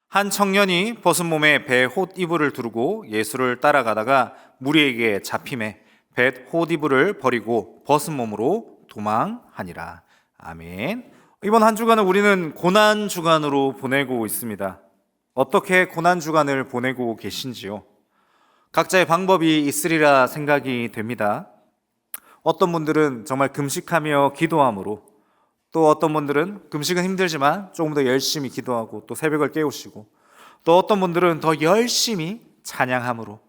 한 청년이 벗은 몸에 배 홑이불을 두르고 예수를 따라가다가 무리에게 잡힘에 배 홑이불을 버리고 벗은 몸으로 도망하니라. 아멘. 이번 한 주간은 우리는 고난 주간으로 보내고 있습니다. 어떻게 고난 주간을 보내고 계신지요? 각자의 방법이 있으리라 생각이 됩니다. 어떤 분들은 정말 금식하며 기도함으로, 또 어떤 분들은 금식은 힘들지만 조금 더 열심히 기도하고 또 새벽을 깨우시고, 또 어떤 분들은 더 열심히 찬양함으로,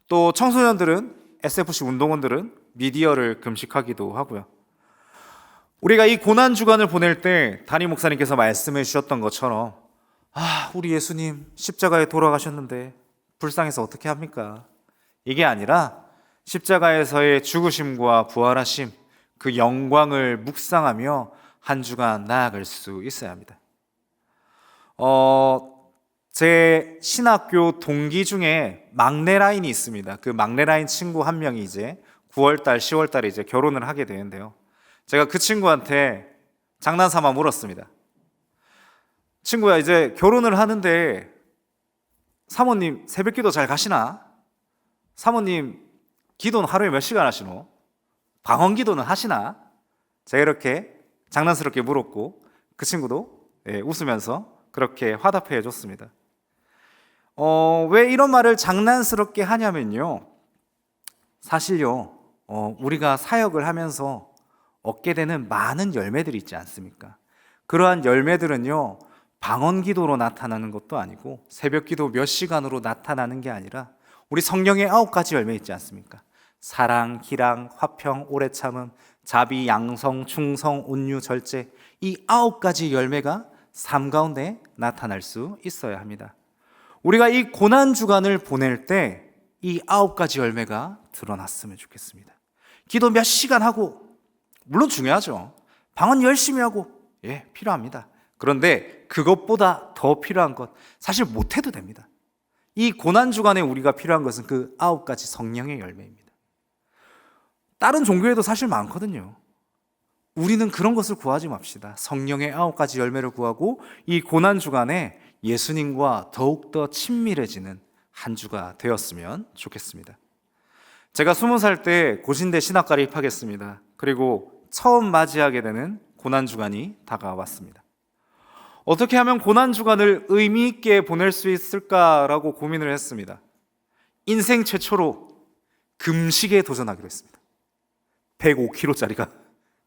또 청소년들은, SFC 운동원들은 미디어를 금식하기도 하고요. 우리가 이 고난 주간을 보낼 때 담임 목사님께서 말씀해 주셨던 것처럼, 우리 예수님 십자가에 돌아가셨는데 불쌍해서 어떻게 합니까? 이게 아니라 십자가에서의 죽으심과 부활하심, 그 영광을 묵상하며 한 주간 나아갈 수 있어야 합니다. 제 신학교 동기 중에 막내 라인이 있습니다. 그 막내 라인 친구 한 명이 이제 9월달, 10월달에 이제 결혼을 하게 되는데요. 제가 그 친구한테 장난삼아 물었습니다. 친구야, 이제 결혼을 하는데 사모님 새벽 기도 잘 가시나? 사모님 기도는 하루에 몇 시간 하시노? 방언 기도는 하시나? 제가 이렇게 장난스럽게 물었고, 그 친구도 웃으면서 그렇게 화답해 줬습니다. 왜 이런 말을 장난스럽게 하냐면요, 사실요, 우리가 사역을 하면서 얻게 되는 많은 열매들이 있지 않습니까? 그러한 열매들은요, 방언 기도로 나타나는 것도 아니고 새벽 기도 몇 시간으로 나타나는 게 아니라 우리 성령의 9가지 열매 있지 않습니까? 사랑, 기랑, 화평, 오래 참음, 자비, 양성, 충성, 온유, 절제, 이 9가지 열매가 삶 가운데 나타날 수 있어야 합니다. 우리가 이 고난 주간을 보낼 때 이 9가지 열매가 드러났으면 좋겠습니다. 기도 몇 시간 하고, 물론 중요하죠. 방언 열심히 하고, 필요합니다. 그런데 그것보다 더 필요한 것, 사실 못해도 됩니다. 이 고난 주간에 우리가 필요한 것은 그 9가지 성령의 열매입니다. 다른 종교에도 사실 많거든요. 우리는 그런 것을 구하지 맙시다. 성령의 9가지 열매를 구하고 이 고난 주간에 예수님과 더욱더 친밀해지는 한 주가 되었으면 좋겠습니다. 제가 20살 때 고신대 신학과를 입학했습니다. 그리고 처음 맞이하게 되는 고난 주간이 다가왔습니다. 어떻게 하면 고난 주간을 의미 있게 보낼 수 있을까라고 고민을 했습니다. 인생 최초로 금식에 도전하기로 했습니다. 105kg짜리가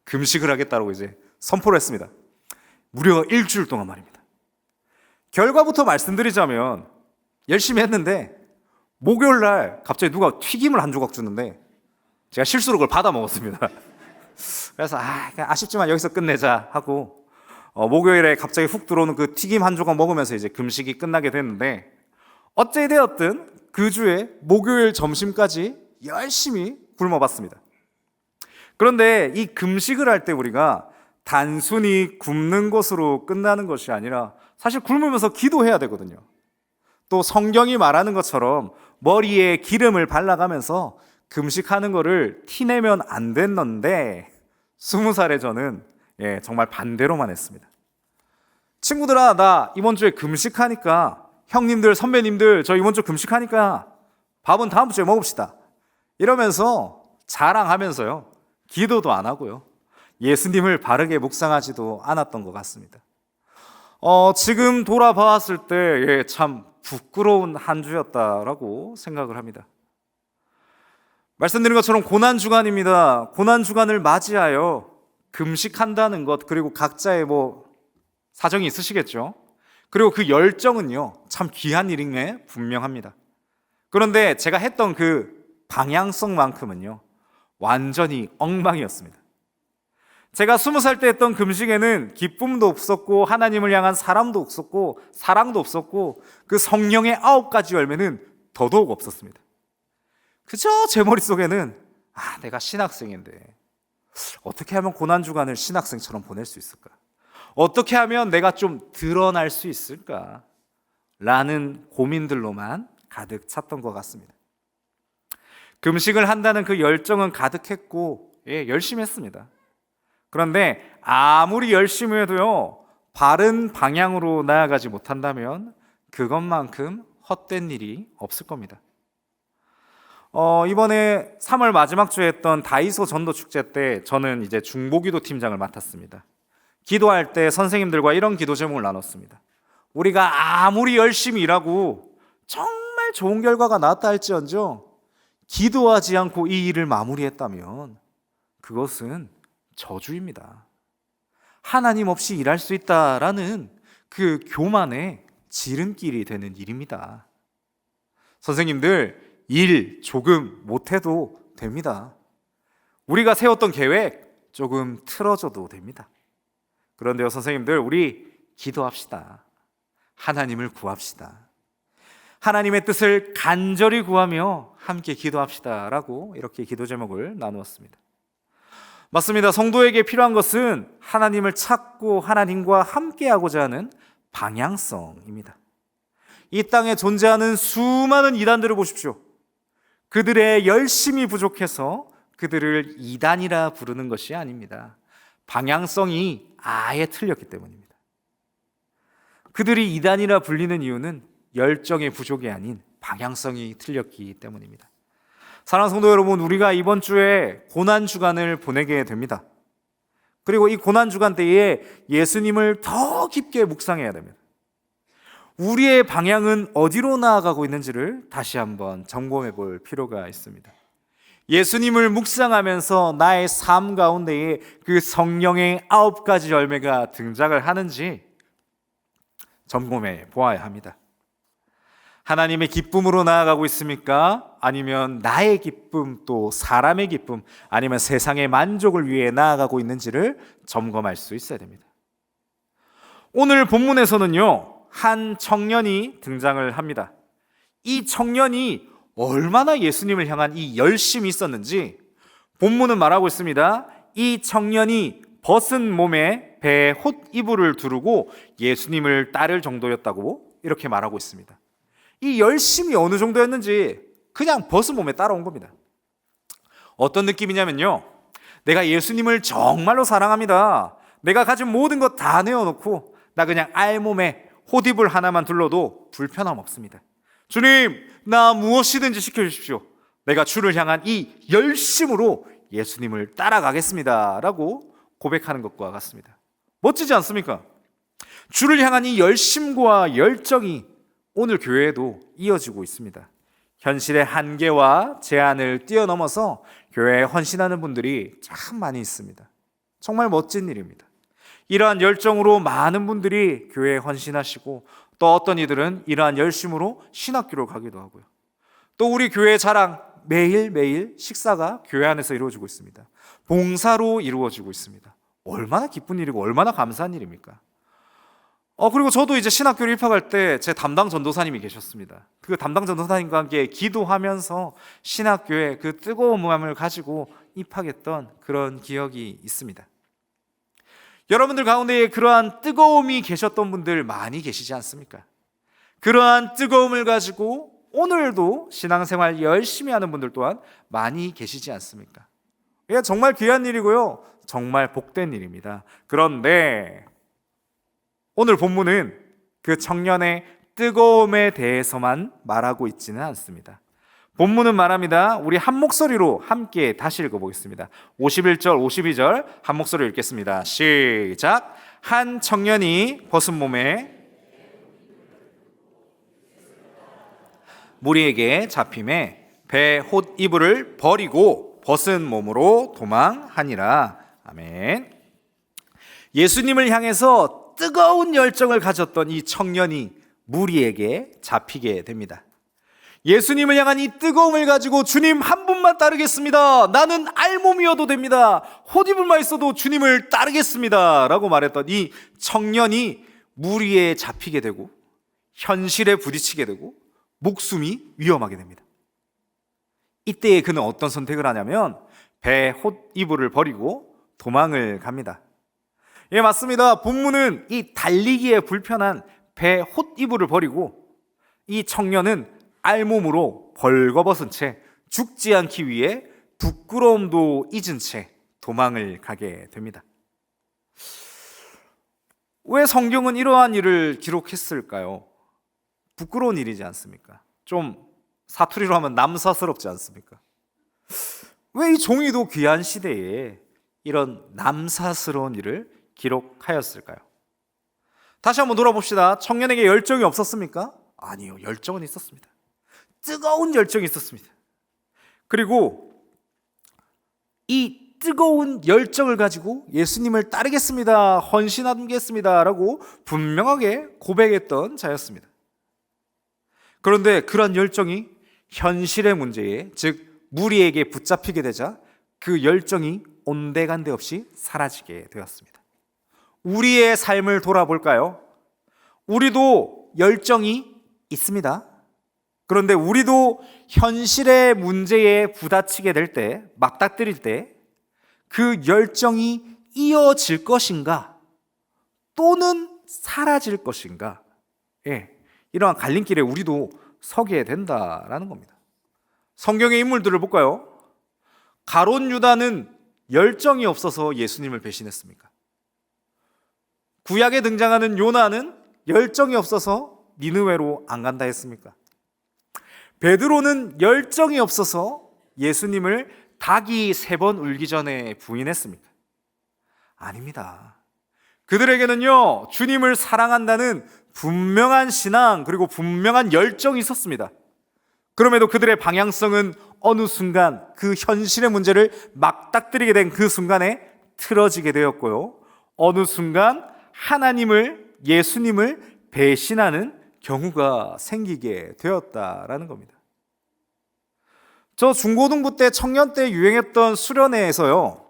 금식을 하겠다고 이제 선포를 했습니다. 무려 일주일 동안 말입니다. 결과부터 말씀드리자면 열심히 했는데 목요일 날 갑자기 누가 튀김을 한 조각 주는데 제가 실수로 그걸 받아 먹었습니다. 그래서 아쉽지만 여기서 끝내자 하고 목요일에 갑자기 훅 들어오는 그 튀김 한 조각 먹으면서 이제 금식이 끝나게 됐는데, 어찌되었든 그 주에 목요일 점심까지 열심히 굶어봤습니다. 그런데 이 금식을 할 때 우리가 단순히 굶는 것으로 끝나는 것이 아니라 사실 굶으면서 기도해야 되거든요. 또 성경이 말하는 것처럼 머리에 기름을 발라가면서 금식하는 거를 티내면 안 됐는데 20살에 저는 정말 반대로만 했습니다. 친구들아, 나 이번 주에 금식하니까, 형님들, 선배님들, 저 이번 주 금식하니까 밥은 다음 주에 먹읍시다, 이러면서 자랑하면서요, 기도도 안 하고요, 예수님을 바르게 묵상하지도 않았던 것 같습니다. 지금 돌아봤을 때 참 부끄러운 한 주였다라고 생각을 합니다. 말씀드린 것처럼 고난 주간입니다. 고난 주간을 맞이하여 금식한다는 것, 그리고 각자의 사정이 있으시겠죠. 그리고 그 열정은요, 참 귀한 일임에 분명합니다. 그런데 제가 했던 그 방향성만큼은요, 완전히 엉망이었습니다. 제가 20살 때 했던 금식에는 기쁨도 없었고, 하나님을 향한 사랑도 없었고, 그 성령의 9가지 열매는 더더욱 없었습니다. 그저 제 머릿속에는 내가 신학생인데 어떻게 하면 고난 주간을 신학생처럼 보낼 수 있을까? 어떻게 하면 내가 좀 드러날 수 있을까? 라는 고민들로만 가득 찼던 것 같습니다. 금식을 한다는 그 열정은 가득했고, 열심히 했습니다. 그런데 아무리 열심히 해도요, 바른 방향으로 나아가지 못한다면 그것만큼 헛된 일이 없을 겁니다. 이번에 3월 마지막 주에 했던 다이소 전도 축제 때 저는 이제 중보기도 팀장을 맡았습니다. 기도할 때 선생님들과 이런 기도 제목을 나눴습니다. 우리가 아무리 열심히 일하고 정말 좋은 결과가 나왔다 할지언정 기도하지 않고 이 일을 마무리했다면 그것은 저주입니다. 하나님 없이 일할 수 있다라는 그 교만의 지름길이 되는 일입니다. 선생님들, 일 조금 못해도 됩니다. 우리가 세웠던 계획 조금 틀어져도 됩니다. 그런데요, 선생님들, 우리 기도합시다. 하나님을 구합시다. 하나님의 뜻을 간절히 구하며 함께 기도합시다 라고 이렇게 기도 제목을 나누었습니다. 맞습니다. 성도에게 필요한 것은 하나님을 찾고 하나님과 함께하고자 하는 방향성입니다. 이 땅에 존재하는 수많은 이단들을 보십시오. 그들의 열심이 부족해서 그들을 이단이라 부르는 것이 아닙니다. 방향성이 아예 틀렸기 때문입니다. 그들이 이단이라 불리는 이유는 열정의 부족이 아닌 방향성이 틀렸기 때문입니다. 사랑하는 성도 여러분, 우리가 이번 주에 고난주간을 보내게 됩니다. 그리고 이 고난주간 때에 예수님을 더 깊게 묵상해야 됩니다. 우리의 방향은 어디로 나아가고 있는지를 다시 한번 점검해 볼 필요가 있습니다. 예수님을 묵상하면서 나의 삶 가운데에 그 성령의 9가지 열매가 등장을 하는지 점검해 보아야 합니다. 하나님의 기쁨으로 나아가고 있습니까? 아니면 나의 기쁨, 또 사람의 기쁨, 아니면 세상의 만족을 위해 나아가고 있는지를 점검할 수 있어야 됩니다. 오늘 본문에서는요, 한 청년이 등장을 합니다. 이 청년이 얼마나 예수님을 향한 이 열심이 있었는지 본문은 말하고 있습니다. 이 청년이 벗은 몸에 배에 홑이불을 두르고 예수님을 따를 정도였다고 이렇게 말하고 있습니다. 이 열심이 어느 정도였는지 그냥 벗은 몸에 따라온 겁니다. 어떤 느낌이냐면요, 내가 예수님을 정말로 사랑합니다. 내가 가진 모든 것 다 내어놓고 나 그냥 알몸에 홑이불 하나만 둘러도 불편함 없습니다. 주님, 나 무엇이든지 시켜주십시오. 내가 주를 향한 이 열심으로 예수님을 따라가겠습니다 라고 고백하는 것과 같습니다. 멋지지 않습니까? 주를 향한 이 열심과 열정이 오늘 교회에도 이어지고 있습니다. 현실의 한계와 제한을 뛰어넘어서 교회에 헌신하는 분들이 참 많이 있습니다. 정말 멋진 일입니다. 이러한 열정으로 많은 분들이 교회에 헌신하시고, 또 어떤 이들은 이러한 열심으로 신학교를 가기도 하고요. 또 우리 교회의 자랑, 매일매일 식사가 교회 안에서 이루어지고 있습니다. 봉사로 이루어지고 있습니다. 얼마나 기쁜 일이고 얼마나 감사한 일입니까? 그리고 저도 이제 신학교를 입학할 때 제 담당 전도사님이 계셨습니다. 그 담당 전도사님과 함께 기도하면서 신학교에 그 뜨거운 마음을 가지고 입학했던 그런 기억이 있습니다. 여러분들 가운데 그러한 뜨거움이 계셨던 분들 많이 계시지 않습니까? 그러한 뜨거움을 가지고 오늘도 신앙생활 열심히 하는 분들 또한 많이 계시지 않습니까? 이게 정말 귀한 일이고요, 정말 복된 일입니다. 그런데 오늘 본문은 그 청년의 뜨거움에 대해서만 말하고 있지는 않습니다. 본문은 말합니다. 우리 한 목소리로 함께 다시 읽어보겠습니다. 51절, 52절 한 목소리로 읽겠습니다. 시작. 한 청년이 벗은 몸에 무리에게 잡힘에 배 홑이불을 버리고 벗은 몸으로 도망하니라. 아멘. 예수님을 향해서 뜨거운 열정을 가졌던 이 청년이 무리에게 잡히게 됩니다. 예수님을 향한 이 뜨거움을 가지고 주님 한 분만 따르겠습니다. 나는 알몸이어도 됩니다. 홑이불만 있어도 주님을 따르겠습니다 라고 말했던 이 청년이 무리에 잡히게 되고 현실에 부딪히게 되고 목숨이 위험하게 됩니다. 이때에 그는 어떤 선택을 하냐면 배 홑이불을 버리고 도망을 갑니다. 예, 맞습니다. 본문은 이 달리기에 불편한 배 홑이불을 버리고 이 청년은 알몸으로 벌거벗은 채 죽지 않기 위해 부끄러움도 잊은 채 도망을 가게 됩니다. 왜 성경은 이러한 일을 기록했을까요? 부끄러운 일이지 않습니까? 좀 사투리로 하면 남사스럽지 않습니까? 왜 이 종이도 귀한 시대에 이런 남사스러운 일을 기록하였을까요? 다시 한번 돌아봅시다. 청년에게 열정이 없었습니까? 아니요, 열정은 있었습니다. 뜨거운 열정이 있었습니다. 그리고 이 뜨거운 열정을 가지고 예수님을 따르겠습니다, 헌신하겠습니다 라고 분명하게 고백했던 자였습니다. 그런데 그런 열정이 현실의 문제에, 즉 무리에게 붙잡히게 되자 그 열정이 온데간데 없이 사라지게 되었습니다. 우리의 삶을 돌아볼까요? 우리도 열정이 있습니다. 그런데 우리도 현실의 문제에 부딪히게 될 때, 맞닥뜨릴 때 그 열정이 이어질 것인가 또는 사라질 것인가, 이러한 갈림길에 우리도 서게 된다라는 겁니다. 성경의 인물들을 볼까요? 가룟 유다는 열정이 없어서 예수님을 배신했습니까? 구약에 등장하는 요나는 열정이 없어서 니느웨로 안 간다 했습니까? 베드로는 열정이 없어서 예수님을 닭이 3번 울기 전에 부인했습니까? 아닙니다. 그들에게는요, 주님을 사랑한다는 분명한 신앙, 그리고 분명한 열정이 있었습니다. 그럼에도 그들의 방향성은 어느 순간 그 현실의 문제를 맞닥뜨리게 된 그 순간에 틀어지게 되었고요, 어느 순간 하나님을, 예수님을 배신하는 경우가 생기게 되었다라는 겁니다. 저 중고등부 때, 청년 때 유행했던 수련회에서요,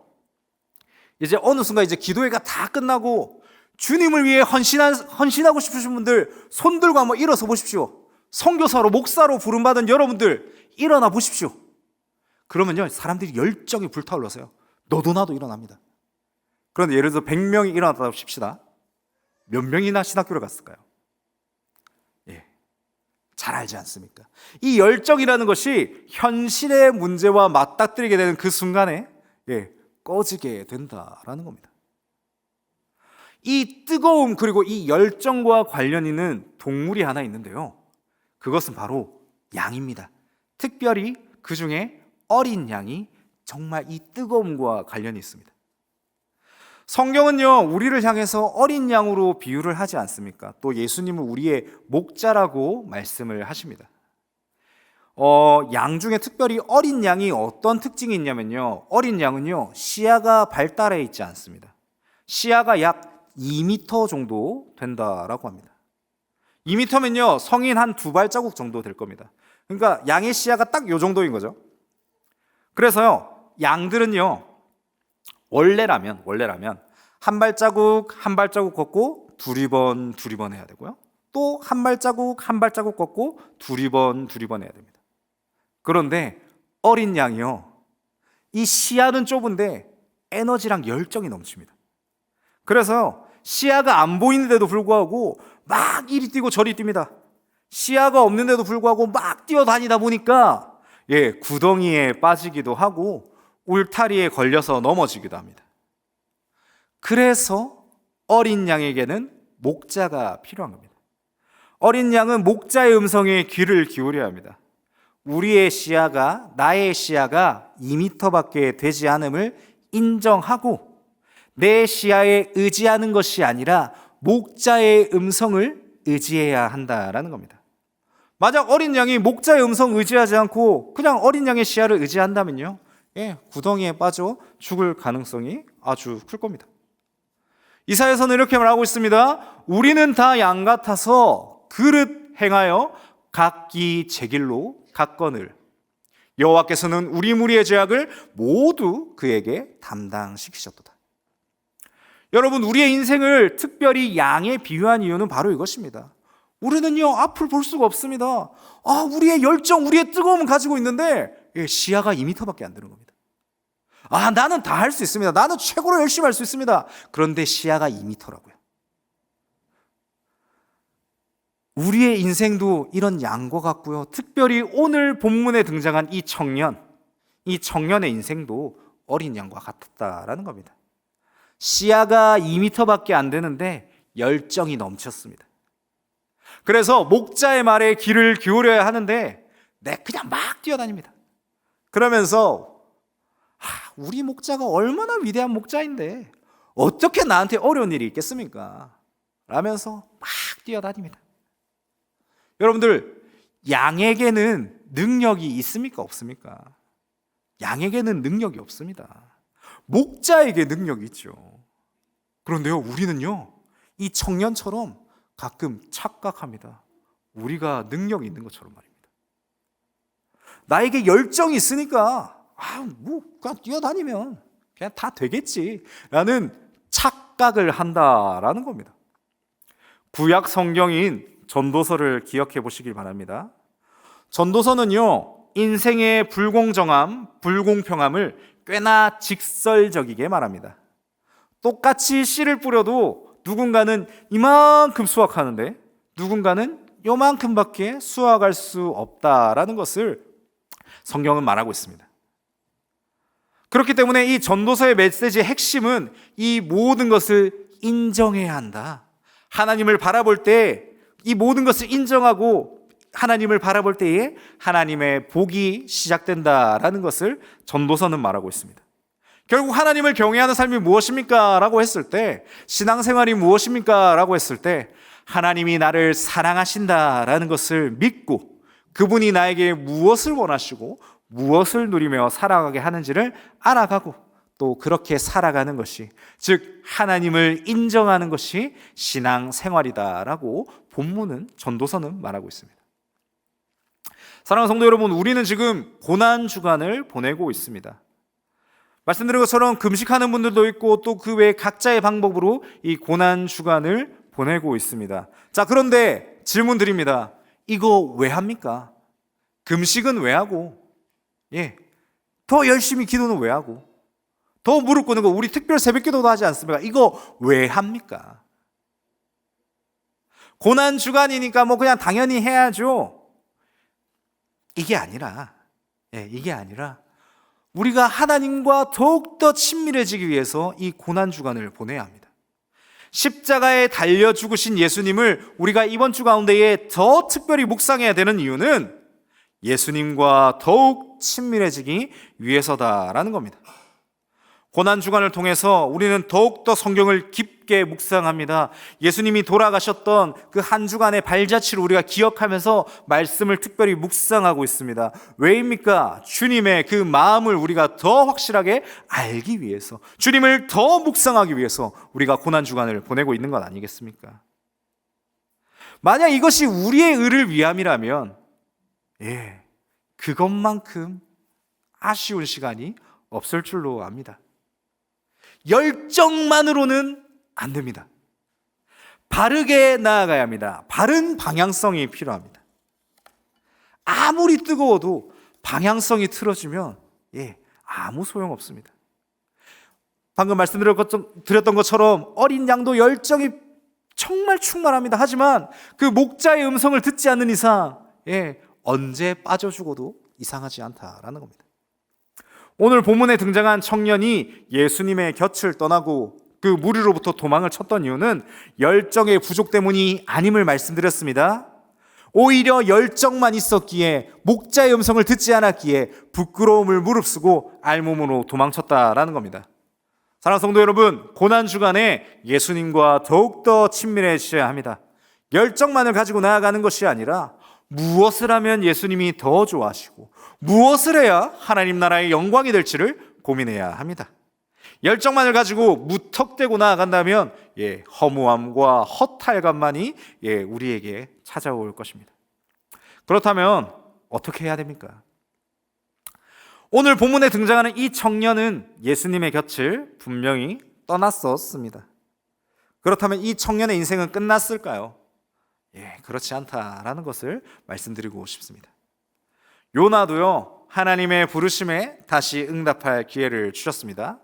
이제 어느 순간 이제 기도회가 다 끝나고 주님을 위해 헌신하고 싶으신 분들 손 들고 한번 일어서 보십시오. 선교사로, 목사로 부름받은 여러분들 일어나 보십시오. 그러면요, 사람들이 열정이 불타올라서요, 너도 나도 일어납니다. 그런데 예를 들어 100명이 일어났다고 칩시다. 몇 명이나 신학교를 갔을까요? 잘 알지 않습니까? 이 열정이라는 것이 현실의 문제와 맞닥뜨리게 되는 그 순간에 꺼지게 된다라는 겁니다. 이 뜨거움, 그리고 이 열정과 관련 있는 동물이 하나 있는데요, 그것은 바로 양입니다. 특별히 그 중에 어린 양이 정말 이 뜨거움과 관련이 있습니다. 성경은요, 우리를 향해서 어린 양으로 비유를 하지 않습니까? 또 예수님은 우리의 목자라고 말씀을 하십니다. 양 중에 특별히 어린 양이 어떤 특징이 있냐면요, 어린 양은요, 시야가 발달해 있지 않습니다. 시야가 약 2m 정도 된다라고 합니다. 2m면요, 성인 한 2발자국 정도 될 겁니다. 그러니까 양의 시야가 딱 요 정도인 거죠. 그래서요, 양들은요, 원래라면 한 발자국 한 발자국 걷고 두리번 해야 되고요, 또 한 발자국 걷고 두리번 해야 됩니다. 그런데 어린 양이요, 이 시야는 좁은데 에너지랑 열정이 넘칩니다. 그래서 시야가 안 보이는데도 불구하고 막 이리 뛰고 저리 뜁니다. 시야가 없는데도 불구하고 막 뛰어다니다 보니까 구덩이에 빠지기도 하고 울타리에 걸려서 넘어지기도 합니다. 그래서 어린 양에게는 목자가 필요한 겁니다. 어린 양은 목자의 음성에 귀를 기울여야 합니다. 우리의 시야가, 나의 시야가 2m밖에 되지 않음을 인정하고 내 시야에 의지하는 것이 아니라 목자의 음성을 의지해야 한다라는 겁니다. 만약 어린 양이 목자의 음성 의지하지 않고 그냥 어린 양의 시야를 의지한다면요, 구덩이에 빠져 죽을 가능성이 아주 클 겁니다. 이사야서는 이렇게 말하고 있습니다. 우리는 다 양 같아서 그릇 행하여 각기 제 길로 갔거늘 여호와께서는 우리 무리의 죄악을 모두 그에게 담당시키셨도다. 여러분, 우리의 인생을 특별히 양에 비유한 이유는 바로 이것입니다. 우리는요, 앞을 볼 수가 없습니다. 우리의 열정, 우리의 뜨거움은 가지고 있는데 시야가 2m밖에 안 되는 겁니다. 나는 다 할 수 있습니다. 나는 최고로 열심히 할 수 있습니다. 그런데 시야가 2m라고요. 우리의 인생도 이런 양과 같고요, 특별히 오늘 본문에 등장한 이 청년의 인생도 어린 양과 같았다라는 겁니다. 시야가 2m밖에 안 되는데 열정이 넘쳤습니다. 그래서 목자의 말에 귀를 기울여야 하는데 그냥 막 뛰어다닙니다. 그러면서 우리 목자가 얼마나 위대한 목자인데 어떻게 나한테 어려운 일이 있겠습니까? 라면서 막 뛰어다닙니다. 여러분들, 양에게는 능력이 있습니까? 없습니까? 양에게는 능력이 없습니다. 목자에게 능력이 있죠. 그런데요, 우리는요, 이 청년처럼 가끔 착각합니다. 우리가 능력이 있는 것처럼 말입니다. 나에게 열정이 있으니까 그냥 뛰어다니면 그냥 다 되겠지 라는 착각을 한다라는 겁니다. 구약 성경인 전도서를 기억해 보시길 바랍니다. 전도서는요, 인생의 불공정함, 불공평함을 꽤나 직설적이게 말합니다. 똑같이 씨를 뿌려도 누군가는 이만큼 수확하는데 누군가는 요만큼밖에 수확할 수 없다라는 것을 성경은 말하고 있습니다. 그렇기 때문에 이 전도서의 메시지의 핵심은 이 모든 것을 인정해야 한다. 하나님을 바라볼 때 이 모든 것을 인정하고 하나님을 바라볼 때에 하나님의 복이 시작된다라는 것을 전도서는 말하고 있습니다. 결국 하나님을 경외하는 삶이 무엇입니까? 라고 했을 때, 신앙생활이 무엇입니까? 라고 했을 때 하나님이 나를 사랑하신다라는 것을 믿고 그분이 나에게 무엇을 원하시고 무엇을 누리며 살아가게 하는지를 알아가고 또 그렇게 살아가는 것이, 즉 하나님을 인정하는 것이 신앙생활이다라고 본문은, 전도서는 말하고 있습니다. 사랑하는 성도 여러분, 우리는 지금 고난주간을 보내고 있습니다. 말씀드린 것처럼 금식하는 분들도 있고 또 그 외에 각자의 방법으로 이 고난주간을 보내고 있습니다. 자, 그런데 질문 드립니다. 이거 왜 합니까? 금식은 왜 하고, 더 열심히 기도는 왜 하고, 더 무릎 꿇는 거, 우리 특별 새벽 기도도 하지 않습니까? 이거 왜 합니까? 고난주간이니까 그냥 당연히 해야죠. 이게 아니라 우리가 하나님과 더욱더 친밀해지기 위해서 이 고난주간을 보내야 합니다. 십자가에 달려 죽으신 예수님을 우리가 이번 주 가운데에 더 특별히 묵상해야 되는 이유는 예수님과 더욱 친밀해지기 위해서다라는 겁니다. 고난주간을 통해서 우리는 더욱더 성경을 깊게 묵상합니다. 예수님이 돌아가셨던 그 한 주간의 발자취를 우리가 기억하면서 말씀을 특별히 묵상하고 있습니다. 왜입니까? 주님의 그 마음을 우리가 더 확실하게 알기 위해서, 주님을 더 묵상하기 위해서 우리가 고난주간을 보내고 있는 것 아니겠습니까? 만약 이것이 우리의 의를 위함이라면 그것만큼 아쉬운 시간이 없을 줄로 압니다. 열정만으로는 안 됩니다. 바르게 나아가야 합니다. 바른 방향성이 필요합니다. 아무리 뜨거워도 방향성이 틀어지면 아무 소용없습니다. 방금 말씀드렸던 것처럼 어린 양도 열정이 정말 충만합니다. 하지만 그 목자의 음성을 듣지 않는 이상 언제 빠져 죽어도 이상하지 않다라는 겁니다. 오늘 본문에 등장한 청년이 예수님의 곁을 떠나고 그 무리로부터 도망을 쳤던 이유는 열정의 부족 때문이 아님을 말씀드렸습니다. 오히려 열정만 있었기에, 목자의 음성을 듣지 않았기에 부끄러움을 무릅쓰고 알몸으로 도망쳤다라는 겁니다. 사랑하는 성도 여러분, 고난주간에 예수님과 더욱더 친밀해져야 합니다. 열정만을 가지고 나아가는 것이 아니라 무엇을 하면 예수님이 더 좋아하시고 무엇을 해야 하나님 나라의 영광이 될지를 고민해야 합니다. 열정만을 가지고 무턱대고 나아간다면 허무함과 허탈감만이 우리에게 찾아올 것입니다. 그렇다면 어떻게 해야 됩니까? 오늘 본문에 등장하는 이 청년은 예수님의 곁을 분명히 떠났었습니다. 그렇다면 이 청년의 인생은 끝났을까요? 그렇지 않다라는 것을 말씀드리고 싶습니다. 요나도요, 하나님의 부르심에 다시 응답할 기회를 주셨습니다.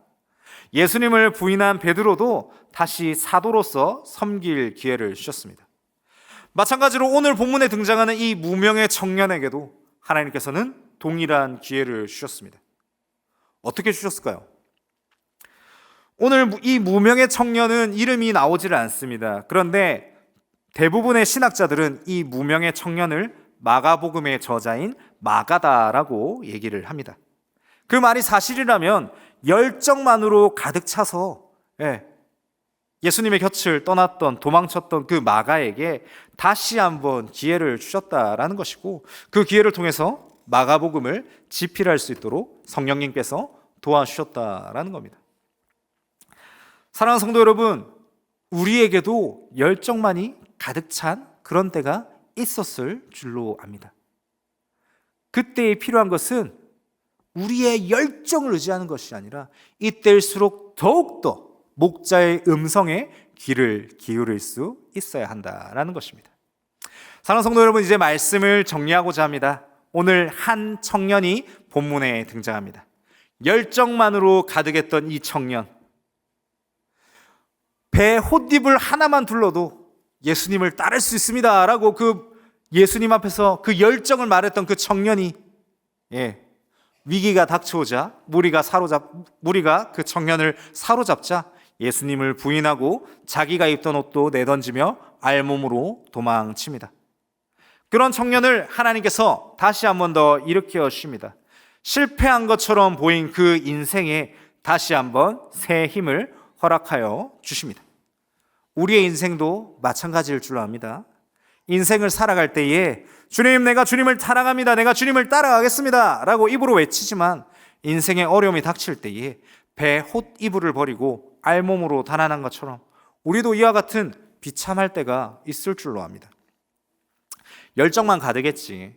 예수님을 부인한 베드로도 다시 사도로서 섬길 기회를 주셨습니다. 마찬가지로 오늘 본문에 등장하는 이 무명의 청년에게도 하나님께서는 동일한 기회를 주셨습니다. 어떻게 주셨을까요? 오늘 이 무명의 청년은 이름이 나오지를 않습니다. 그런데 대부분의 신학자들은 이 무명의 청년을 마가복음의 저자인 마가다라고 얘기를 합니다. 그 말이 사실이라면 열정만으로 가득 차서 예수님의 곁을 떠났던, 도망쳤던 그 마가에게 다시 한번 기회를 주셨다라는 것이고, 그 기회를 통해서 마가복음을 집필할 수 있도록 성령님께서 도와주셨다라는 겁니다. 사랑하는 성도 여러분, 우리에게도 열정만이 가득 찬 그런 때가 있었을 줄로 압니다. 그때에 필요한 것은 우리의 열정을 의지하는 것이 아니라 이때일수록 더욱더 목자의 음성에 귀를 기울일 수 있어야 한다라는 것입니다. 사랑하는 성도 여러분, 이제 말씀을 정리하고자 합니다. 오늘 한 청년이 본문에 등장합니다. 열정만으로 가득했던 이 청년, 배 홑잎을 하나만 둘러도 예수님을 따를 수 있습니다 라고 그 예수님 앞에서 그 열정을 말했던 그 청년이 위기가 닥쳐오자 무리가 그 청년을 사로잡자 예수님을 부인하고 자기가 입던 옷도 내던지며 알몸으로 도망칩니다. 그런 청년을 하나님께서 다시 한 번 더 일으켜 주십니다. 실패한 것처럼 보인 그 인생에 다시 한번 새 힘을 허락하여 주십니다. 우리의 인생도 마찬가지일 줄 압니다. 인생을 살아갈 때에 주님, 내가 주님을 사랑합니다, 내가 주님을 따라가겠습니다 라고 입으로 외치지만 인생의 어려움이 닥칠 때에 배 홑이불을 버리고 알몸으로 달아난 것처럼 우리도 이와 같은 비참할 때가 있을 줄로 압니다. 열정만 가득했지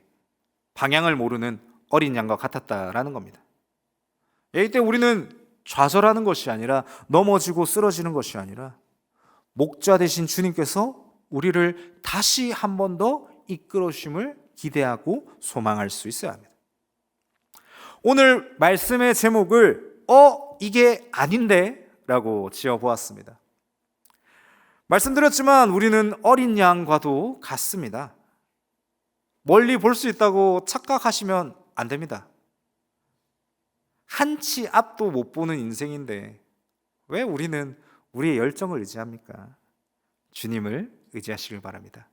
방향을 모르는 어린 양과 같았다라는 겁니다. 이때 우리는 좌절하는 것이 아니라, 넘어지고 쓰러지는 것이 아니라 목자 되신 주님께서 우리를 다시 한 번 더 이끌어 주심을 기대하고 소망할 수 있어야 합니다. 오늘 말씀의 제목을 이게 아닌데 라고 지어보았습니다. 말씀드렸지만 우리는 어린 양과도 같습니다. 멀리 볼 수 있다고 착각하시면 안 됩니다. 한치 앞도 못 보는 인생인데 왜 우리는 우리의 열정을 의지합니까? 주님을 의지하시길 바랍니다.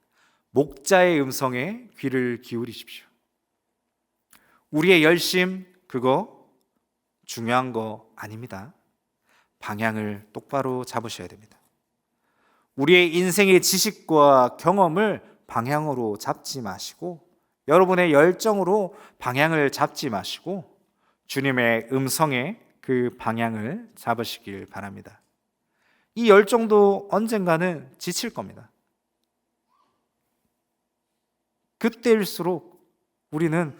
목자의 음성에 귀를 기울이십시오. 우리의 열심, 그거 중요한 거 아닙니다. 방향을 똑바로 잡으셔야 됩니다. 우리의 인생의 지식과 경험을 방향으로 잡지 마시고, 여러분의 열정으로 방향을 잡지 마시고 주님의 음성에 그 방향을 잡으시길 바랍니다. 이 열정도 언젠가는 지칠 겁니다. 그때일수록 우리는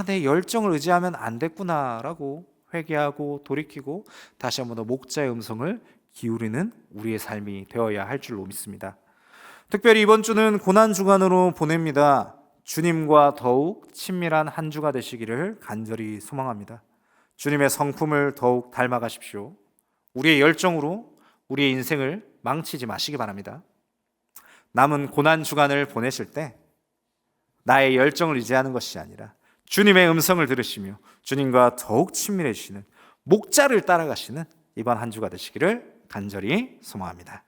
내 열정을 의지하면 안 됐구나라고 회개하고 돌이키고 다시 한번 더 목자의 음성을 기울이는 우리의 삶이 되어야 할 줄로 믿습니다. 특별히 이번 주는 고난주간으로 보냅니다. 주님과 더욱 친밀한 한 주가 되시기를 간절히 소망합니다. 주님의 성품을 더욱 닮아가십시오. 우리의 열정으로 우리의 인생을 망치지 마시기 바랍니다. 남은 고난주간을 보내실 때 나의 열정을 의지하는 것이 아니라 주님의 음성을 들으시며 주님과 더욱 친밀해지시는 목자를 따라가시는 이번 한 주가 되시기를 간절히 소망합니다.